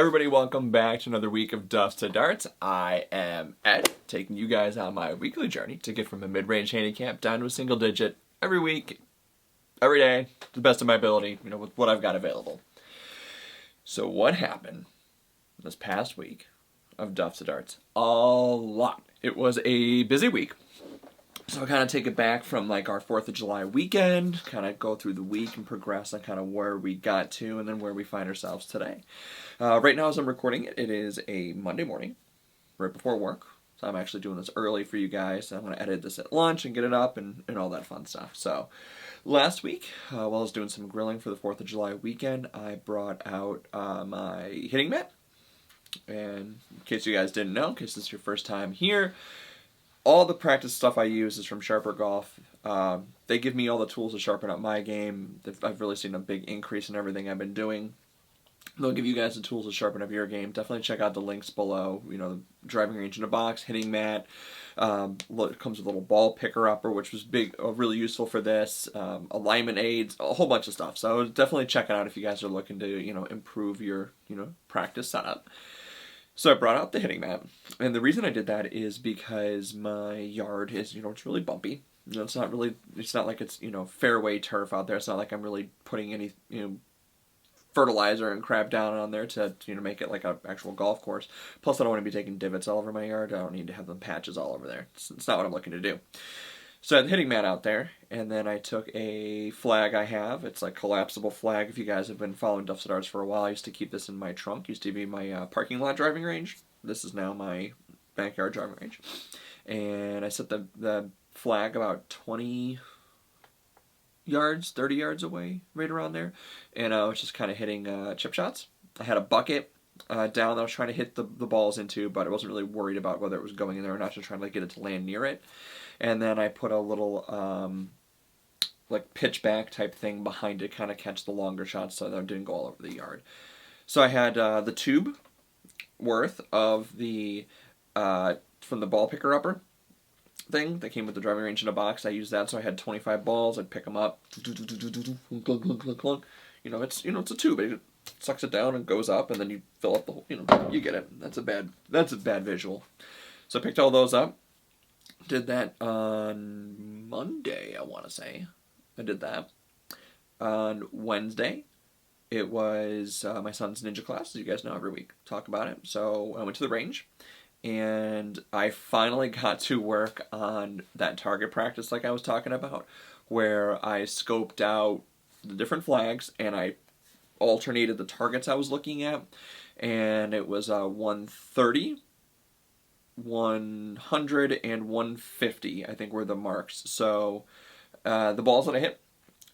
Everybody, welcome back to another week of Duffs to Darts. I am Ed, taking you guys on my weekly journey to get from a mid-range handicap down to a single digit every week, every day, to the best of my ability, with what I've got available. So what happened this past week of Duffs to Darts? A lot. It was a busy week. So I'll kind of take it back from like our 4th of July weekend, kind of go through the week and progress on kind of where we got to and then where we find ourselves today. Right now as I'm recording it, it is a Monday morning, right before work. So I'm actually doing this early for you guys. I'm going to edit this at lunch and get it up and all that fun stuff. So last week, while I was doing some grilling for the 4th of July weekend, I brought out my hitting mat. And in case you guys didn't know, in case this is your first time here, all the practice stuff I use is from SharperGolf. They give me all the tools to sharpen up my game. I've really seen a big increase in everything I've been doing. They'll give you guys the tools to sharpen up your game. Definitely check out the links below. The driving range in a box, hitting mat. It comes with a little ball picker upper, which was really useful for this. Alignment aids, a whole bunch of stuff. So definitely check it out if you guys are looking to improve your practice setup. So I brought out the hitting mat, and the reason I did that is because my yard is, it's really bumpy. It's not like it's, fairway turf out there. It's not like I'm really putting any, fertilizer and crap down on there to, make it like an actual golf course. Plus, I don't want to be taking divots all over my yard. I don't need to have them patches all over there. It's not what I'm looking to do. So I had the hitting mat out there, and then I took a flag I have. It's like collapsible flag. If you guys have been following Duffs to Darts for a while, I used to keep this in my trunk. It used to be my parking lot driving range. This is now my backyard driving range. And I set the flag about 20 yards, 30 yards away, right around there. And I was just kind of hitting chip shots. I had a bucket down that I was trying to hit the balls into, but I wasn't really worried about whether it was going in there or not, just trying to get it to land near it. And then I put a little like pitch back type thing behind it, kind of catch the longer shots so that it didn't go all over the yard. So I had the tube worth of the from the ball picker upper thing that came with the driving range in a box. I used that, so I had 25 balls. I'd pick them up. It's a tube. It sucks it down and goes up, and then you fill up the whole. You get it. That's a bad visual. So I picked all those up. Did that on Monday, I want to say. I did that. On Wednesday, it was my son's ninja class, as you guys know, every week. Talk about it. So I went to the range, and I finally got to work on that target practice like I was talking about, where I scoped out the different flags, and I alternated the targets I was looking at, and it was 130, 100, and 150, I think, were the marks. So the balls that I hit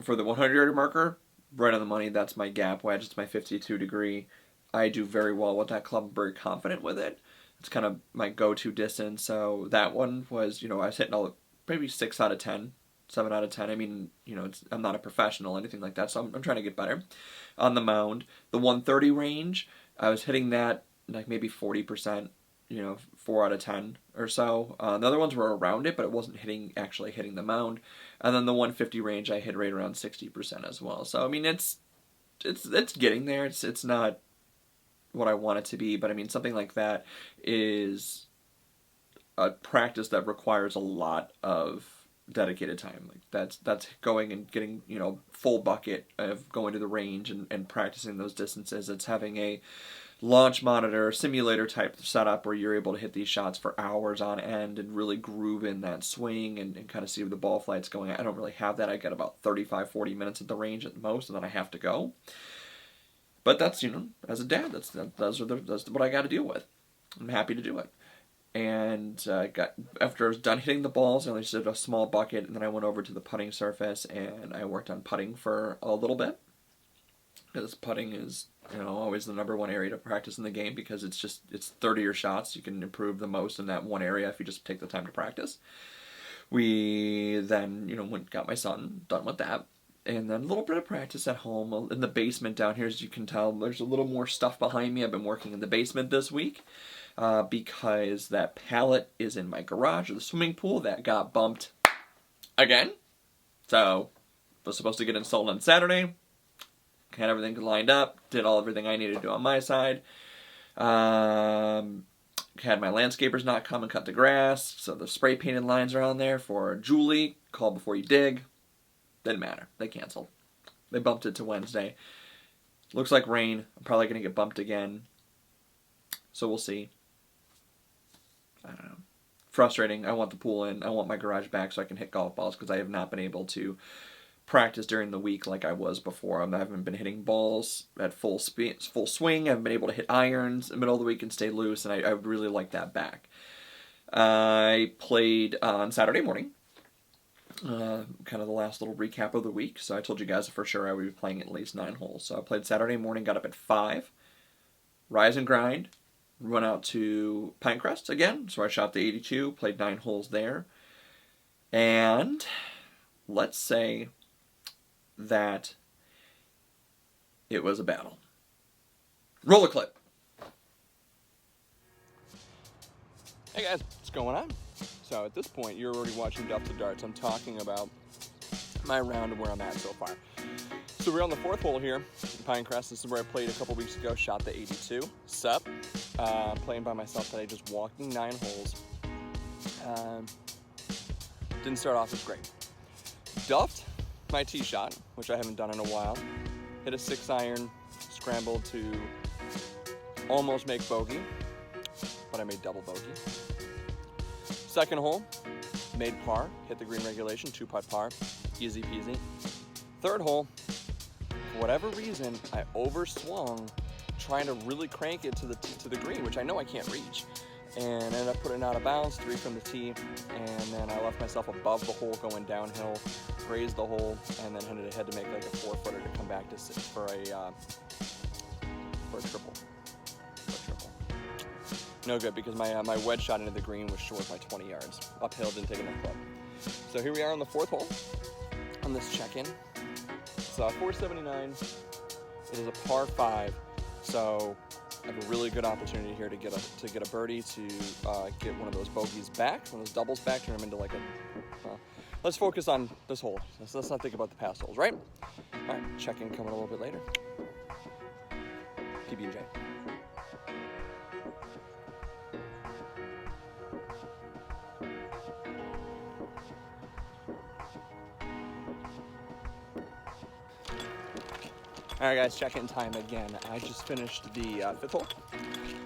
for the 100-yard marker, right on the money. That's my gap wedge. It's my 52 degree. I do very well with that club. I'm very confident with it. It's kind of my go-to distance. So that one was, I was hitting maybe 6 out of 10, 7 out of 10. I mean, I'm not a professional or anything like that, so I'm trying to get better. On the mound, the 130 range, I was hitting that like maybe 40%. 4 out of 10 or so. The other ones were around it, but it wasn't actually hitting the mound. And then the 150 range, I hit right around 60% as well. So I mean, it's getting there. It's not what I want it to be, but I mean, something like that is a practice that requires a lot of dedicated time. Like that's going and getting full bucket of going to the range and practicing those distances. It's having a launch monitor, simulator type setup where you're able to hit these shots for hours on end and really groove in that swing and kind of see where the ball flight's going. I don't really have that. I get about 35-40 minutes at the range at most, and then I have to go. But that's, as a dad, that's what I got to deal with. I'm happy to do it. And after I was done hitting the balls, I only just did a small bucket, and then I went over to the putting surface, and I worked on putting for a little bit. Because putting is, always the number one area to practice in the game, because it's 30-year shots. You can improve the most in that one area if you just take the time to practice. We then, got my son done with that. And then a little bit of practice at home in the basement down here. As you can tell, there's a little more stuff behind me. I've been working in the basement this week because that pallet is in my garage, or the swimming pool, that got bumped again. So was supposed to get installed on Saturday. Had everything lined up, did everything I needed to do on my side. Had my landscapers not come and cut the grass, so the spray painted lines are on there for Julie. Call before you dig. Didn't matter. They canceled. They bumped it to Wednesday. Looks like rain. I'm probably going to get bumped again. So we'll see. I don't know. Frustrating. I want the pool in. I want my garage back so I can hit golf balls because I have not been able to practice during the week like I was before. I haven't been hitting balls at full speed, full swing. I haven't been able to hit irons in the middle of the week and stay loose, and I would really like that back. I played on Saturday morning. Kind of the last little recap of the week. So I told you guys for sure I would be playing at least 9 holes. So I played Saturday morning, got up at 5. Rise and grind. Went out to Pinecrest again. So I shot the 82, played 9 holes there. And let's say that it was a battle. Roll a clip. Hey guys, what's going on? So at this point, you're already watching Duffs of Darts. I'm talking about my round and where I'm at so far. So we're on the 4th hole here, Pinecrest. This is where I played a couple weeks ago, shot the 82. Sup? Playing by myself today, just walking 9 holes. Didn't start off as great. Duffed my tee shot, which I haven't done in a while. Hit a 6-iron, scrambled to almost make bogey, but I made double bogey. 2nd hole, made par, hit the green regulation, 2-putt par, easy peasy. 3rd hole, for whatever reason, I overswung trying to really crank it to the green, which I know I can't reach, and ended up putting it out of bounds, 3 from the tee, and then I left myself above the hole going downhill, raised the hole, and then had to make like a 4-footer to come back to sit for a triple. No good, because my wedge shot into the green was short by 20 yards. Uphill, didn't take enough club. So here we are on the 4th hole on this check-in. It's 479. It is a par 5, so I have a really good opportunity here to get a birdie to get one of those bogeys back, one of those doubles back, turn them into like a. Let's focus on this hole. Let's not think about the past holes, right? All right, check-in coming a little bit later. PB&J. All right, guys, check-in time again. I just finished the 5th hole.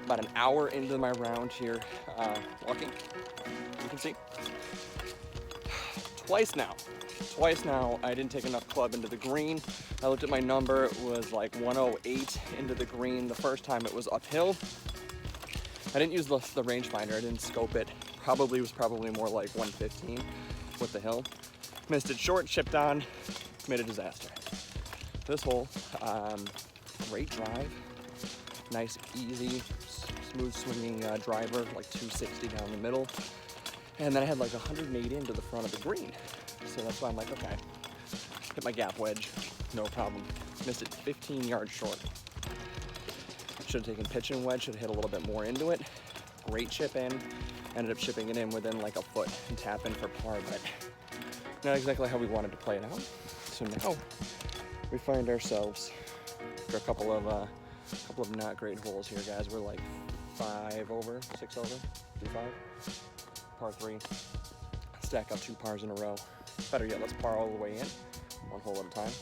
About an hour into my round here, walking. You can see. Twice now, I didn't take enough club into the green. I looked at my number, it was like 108 into the green. The first time it was uphill. I didn't use the rangefinder, I didn't scope it. It was probably more like 115 with the hill. Missed it short, chipped on, made a disaster. This hole, great drive, nice, easy, smooth swinging driver, like 260 down the middle. And then I had like 108 into the front of the green. So that's why I'm like, okay, hit my gap wedge, no problem. Missed it 15 yards short. Should have taken pitch and wedge, should have hit a little bit more into it. Great chip in, ended up chipping it in within like a foot and tap in for par, but not exactly how we wanted to play it out. So now we find ourselves for a couple of not great holes here, guys. We're like 5 over, 6 over, 3-5, par 3. Stack up 2 pars in a row. Better yet, let's par all the way in, 1 hole at a time.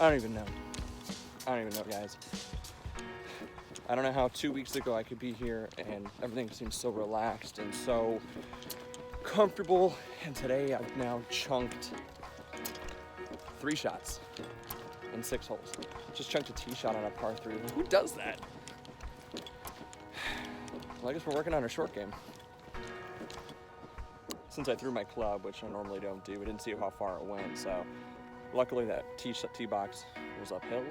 I don't even know, guys. I don't know how 2 weeks ago I could be here and everything seems so relaxed and so comfortable, and today I've now chunked 3 shots in 6 holes. Just chunked a tee shot on a par 3. Who does that? Well, I guess we're working on our short game. Since I threw my club, which I normally don't do, I didn't see how far it went, so luckily that tee box was uphill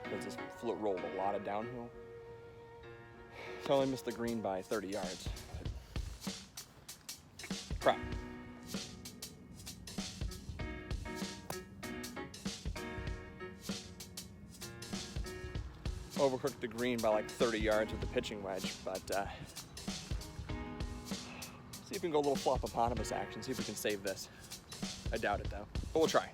because this float rolled a lot of downhill. So I only missed the green by 30 yards. Crap. Overcooked the green by like 30 yards with the pitching wedge, but see if can go a little flop-eponymous action, see if we can save this. I doubt it though, but we'll try.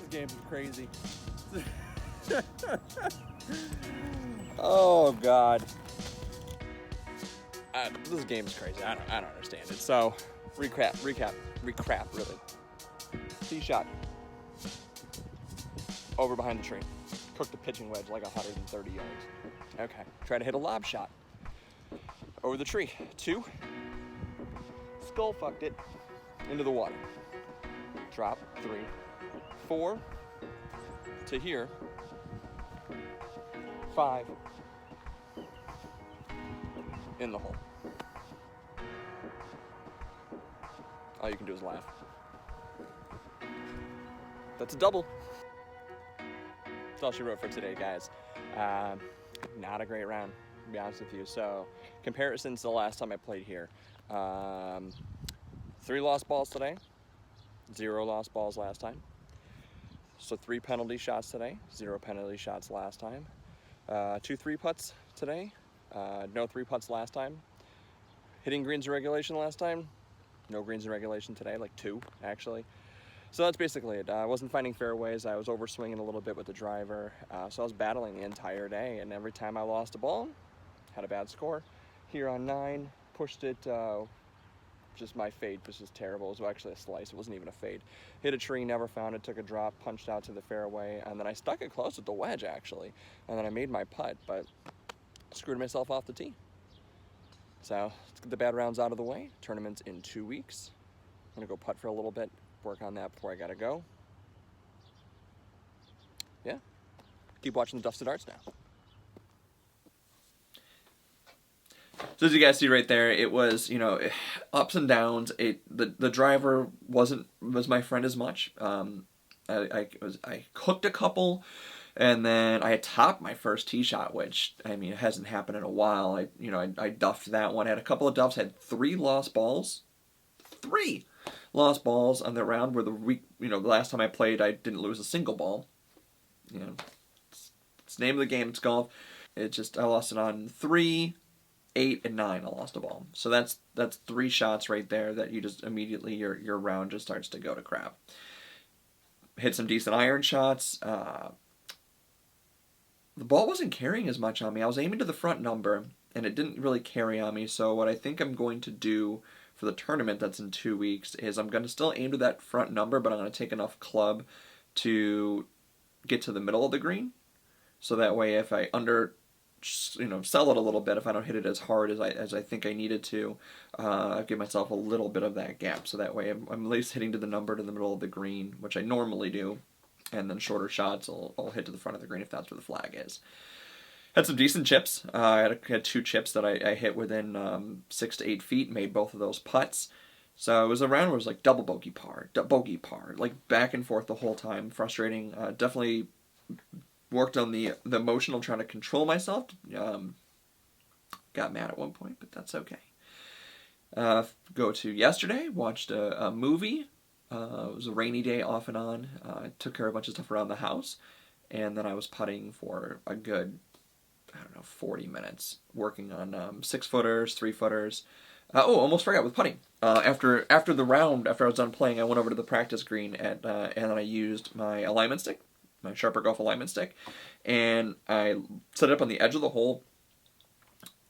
Games are crazy. Oh God, this game is crazy. I don't understand it. So, recap, really. Tee shot over behind the tree. Cooked a pitching wedge like 130 yards. Okay, try to hit a lob shot over the tree. 2, skull fucked it into the water. Drop. 3, 4 to here. 5 in the hole. All you can do is laugh. That's a double. That's all she wrote for today, guys. Not a great round, to be honest with you. So, comparisons to the last time I played here. 3 lost balls today. 0 lost balls last time. So 3 penalty shots today, 0 penalty shots last time. 2 3-putts today, no 3-putts last time. Hitting greens in regulation last time, no greens in regulation today, like 2 actually. So that's basically it. I wasn't finding fairways, I was overswinging a little bit with the driver, so I was battling the entire day, and every time I lost a ball, had a bad score. Here on 9, pushed it, just my fade was just terrible. It was actually a slice, it wasn't even a fade. Hit a tree, never found it, took a drop, punched out to the fairway, and then I stuck it close with the wedge actually, and then I made my putt, but screwed myself off the tee. So let's get the bad rounds out of the way. Tournament's in 2 weeks. I'm gonna go putt for a little bit, work on that before I gotta go. Yeah, keep watching the Duffs to Darts now. So as you guys see right there, it was, you know, ups and downs. The driver was my friend as much. I hooked a couple, and then I had topped my first tee shot, which, I mean, it hasn't happened in a while. I duffed that one. Had a couple of duffs. Had 3 lost balls. 3 lost balls on the round where the last time I played, I didn't lose a single ball. You know, it's the name of the game. It's golf. It just, I lost it on 3, 8, and 9. I lost a ball. So that's 3 shots right there that you just immediately, your round just starts to go to crap. Hit some decent iron shots. The ball wasn't carrying as much on me. I was aiming to the front number, and it didn't really carry on me. So what I think I'm going to do for the tournament that's in 2 weeks is I'm going to still aim to that front number, but I'm going to take enough club to get to the middle of the green. So that way if I sell it a little bit, if I don't hit it as hard as I think I needed to, give myself a little bit of that gap. So that way I'm at least hitting to the number to the middle of the green, which I normally do. And then shorter shots, I'll hit to the front of the green if that's where the flag is. Had some decent chips. I had 2 chips that I hit within 6 to 8 feet, made both of those putts. So it was a round where it was like double bogey par, bogey par, like back and forth the whole time. Frustrating. Definitely worked on the emotional, trying to control myself. Got mad at one point, but that's okay. Go to yesterday, watched a movie. It was a rainy day off and on. Took care of a bunch of stuff around the house. And then I was putting for a good, 40 minutes, working on 6-footers, 3-footers. Almost forgot with putting. After the round, after I was done playing, I went over to the practice green and then I used my alignment stick, my SharperGolf alignment stick, and I set it up on the edge of the hole,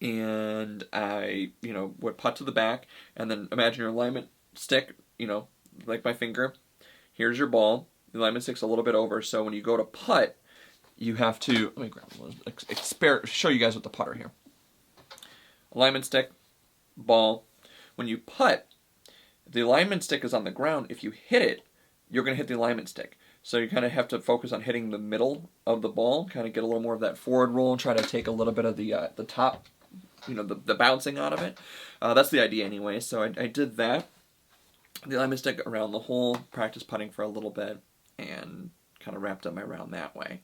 and I, would putt to the back, and then imagine your alignment stick, like my finger. Here's your ball. The alignment stick's a little bit over, so when you go to putt, you have to, let me grab one, show you guys with the putter here. Alignment stick, ball. When you putt, the alignment stick is on the ground. If you hit it, you're going to hit the alignment stick. So you kind of have to focus on hitting the middle of the ball, kind of get a little more of that forward roll, and try to take a little bit of the top, the bouncing out of it. That's the idea anyway. So I did that. The lemon stick around the hole, practice putting for a little bit, and kind of wrapped up my round that way.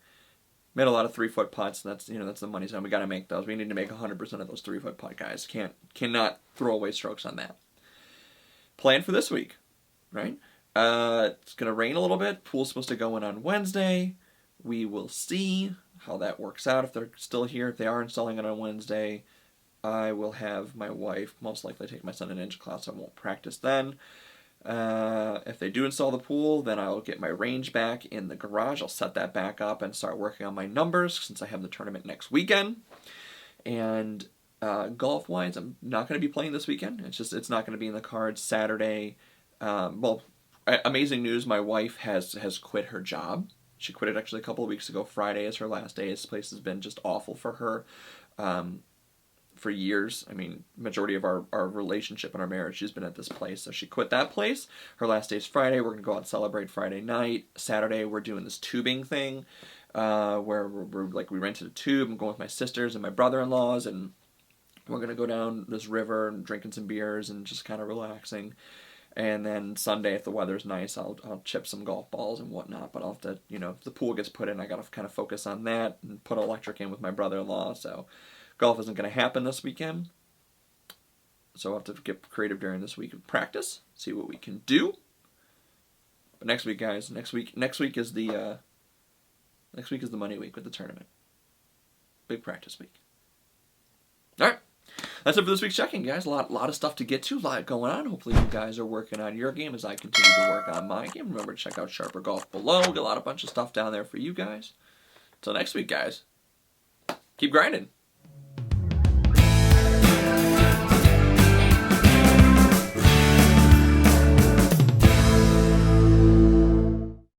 Made a lot of 3-foot putts, and that's the money zone. We got to make those. We need to make 100% of those 3-foot putt guys. Cannot throw away strokes on that. Plan for this week, right? It's gonna rain a little bit. Pool's supposed to go in on Wednesday. We will see how that works out. If they're still here, if they are installing it on Wednesday, I will have my wife most likely take my son to ninja class. So I won't practice then. If they do install the pool, then I'll get my range back in the garage. I'll set that back up and start working on my numbers since I have the tournament next weekend. And golf-wise, I'm not going to be playing this weekend. It's not going to be in the cards. Saturday, amazing news, my wife has quit her job. She quit it actually a couple of weeks ago. Friday is her last day. This place has been just awful for her. For years. I mean, majority of our relationship and our marriage, she's been at this place. So she quit that place. Her last day is Friday. We're going to go out and celebrate Friday night. Saturday, we're doing this tubing thing where we rented a tube. I'm going with my sisters and my brother-in-laws, and we're going to go down this river and drinking some beers and just kind of relaxing. And then Sunday, if the weather's nice, I'll chip some golf balls and whatnot. But I'll have to, if the pool gets put in, I got to kind of focus on that and put electric in with my brother-in-law. So golf isn't going to happen this weekend. So I'll have to get creative during this week of practice, see what we can do. But next week, guys, next week is the money week with the tournament. Big practice week. All right. That's it for this week's check-in, guys. A lot of stuff to get to, a lot going on. Hopefully you guys are working on your game as I continue to work on my game. Remember to check out SharperGolf below. Got a bunch of stuff down there for you guys. Until next week, guys. Keep grinding.